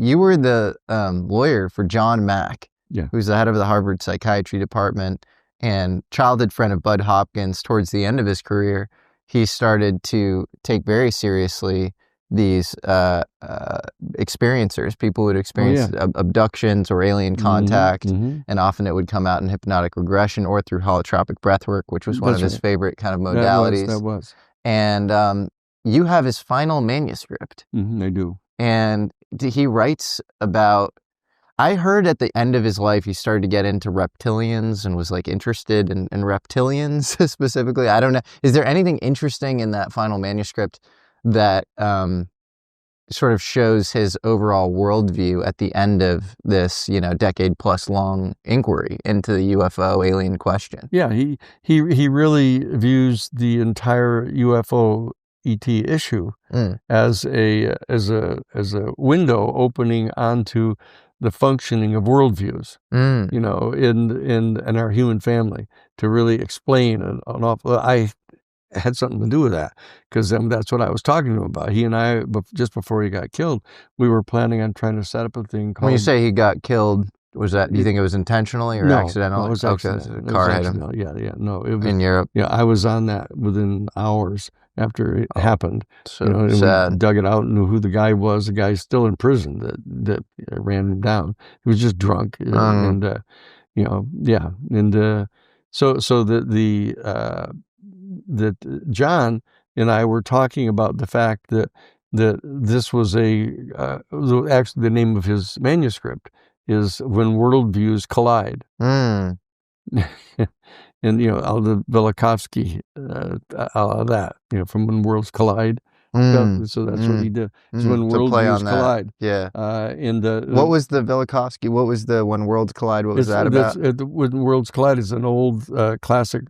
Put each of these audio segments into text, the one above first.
you were the lawyer for John Mack, Yeah. who's the head of the Harvard Psychiatry Department and childhood friend of Bud Hopkins. Towards the end of his career, he started to take very seriously these experiencers, people who would experience abductions or alien contact, and often it would come out in hypnotic regression or through holotropic breathwork, which was one of his favorite kind of modalities. That was. And you have his final manuscript. I do. And he writes about, I heard at the end of his life, he started to get into reptilians and was like interested in reptilians specifically. I don't know. Is there anything interesting in that final manuscript that sort of shows his overall worldview at the end of this, decade plus long inquiry into the UFO alien question? Yeah, he really views the entire UFO ET issue as a window opening onto the functioning of worldviews, in our human family, to really explain an awful. I had something to do with that, because that's what I was talking to him about. He and I, just before he got killed, we were planning on trying to set up a thing called... When you say he got killed, was that, do you think it was intentionally or accidental? No, it was accidental. Okay, car hit him. Yeah, no. It was, in Europe? Yeah, I was on that within hours after it happened. So sad. We dug it out and knew who the guy was. The guy's still in prison that ran him down. He was just drunk. So that John and I were talking about the fact that this was actually the name of his manuscript is When Worldviews Collide. And, all the Velikovsky, all of that, from When Worlds Collide. So that's what he did. It's When Worldviews Collide. Yeah. What was the Velikovsky? What was the When Worlds Collide? What was that about? When Worlds Collide is an old classic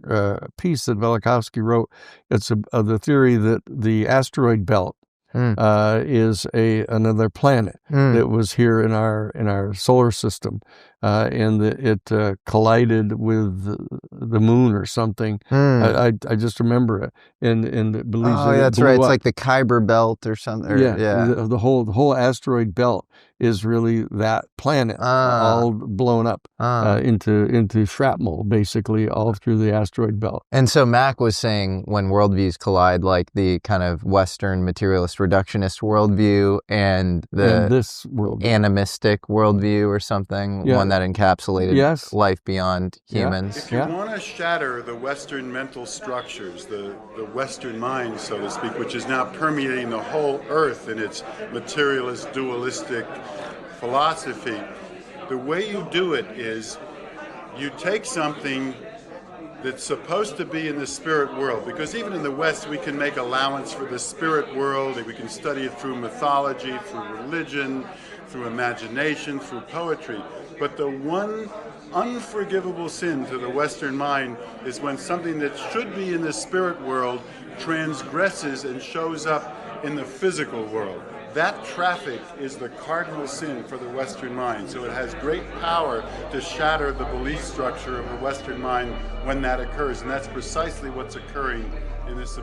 piece that Velikovsky wrote. It's the theory that the asteroid belt is another planet that was here in our solar system, and it collided with the moon or something. I just remember it, and believes that that's it blew right. It's up. like the Kuiper belt or something. The whole asteroid belt is really that planet all blown up into shrapnel, basically, all through the asteroid belt. And so Mack was saying when worldviews collide, like the kind of Western materialist reductionist worldview and this worldview, animistic worldview or something, one that encapsulated life beyond humans. If you want to shatter the Western mental structures, the Western mind, so to speak, which is now permeating the whole earth in its materialist, dualistic philosophy, the way you do it is you take something that's supposed to be in the spirit world, because even in the West we can make allowance for the spirit world, and we can study it through mythology, through religion, through imagination, through poetry. But the one unforgivable sin to the Western mind is when something that should be in the spirit world transgresses and shows up in the physical world. That traffic is the cardinal sin for the Western mind. So it has great power to shatter the belief structure of the Western mind when that occurs. And that's precisely what's occurring in this